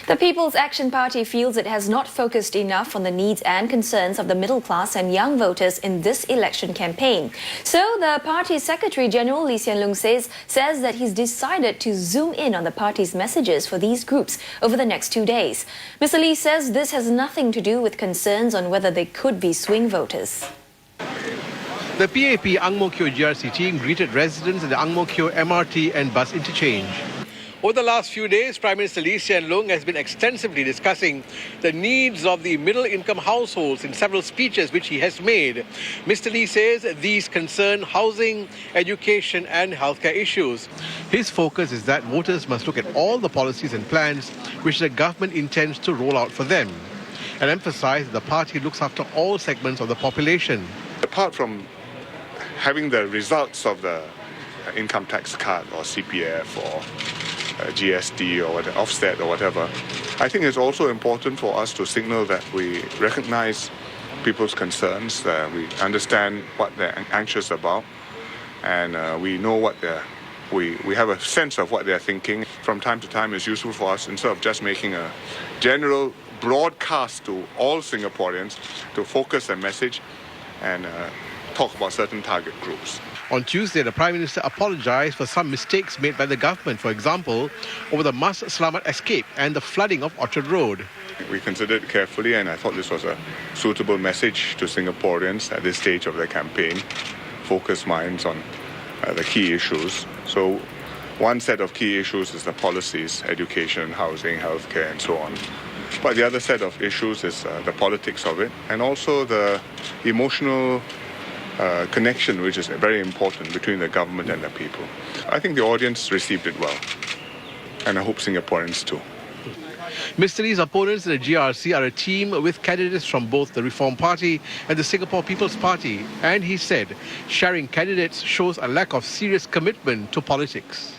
The People's Action Party feels it has not focused enough on the needs and concerns of the middle class and young voters in this election campaign. So the party's Secretary General Hsien Loong says that he's decided to zoom in on the party's messages for these groups over the next 2 days. Mr. Lee says this has nothing to do with concerns on whether they could be swing voters. The PAP Ang Mo Kio GRC team greeted residents at the Ang Mo Kio MRT and bus interchange. Over the last few days, Prime Minister Hsien Loong has been extensively discussing the needs of the middle-income households in several speeches which he has made. Mr. Lee says these concern housing, education and healthcare issues. His focus is that voters must look at all the policies and plans which the government intends to roll out for them, and emphasize that the party looks after all segments of the population. Apart from having the results of the income tax cut or CPF or GST or offset or whatever, I think it's also important for us to signal that we recognize people's concerns, that we understand what they're anxious about, and we know what we have a sense of what they're thinking. From time to time, it's useful for us, instead of just making a general broadcast to all Singaporeans, to focus a message and talk about certain target groups. On Tuesday, the Prime Minister apologized for some mistakes made by the government, for example, over the Mas Selamat escape and the flooding of Orchard Road. We considered it carefully, and I thought this was a suitable message to Singaporeans at this stage of the campaign. Focus minds on the key issues. So one set of key issues is the policies, education, housing, healthcare and so on. But the other set of issues is the politics of it, and also the emotional connection, which is very important between the government and the people. I think the audience received it well, and I hope Singaporeans too. Mr. Lee's opponents in the GRC are a team with candidates from both the Reform Party and the Singapore People's Party, and he said sharing candidates shows a lack of serious commitment to politics.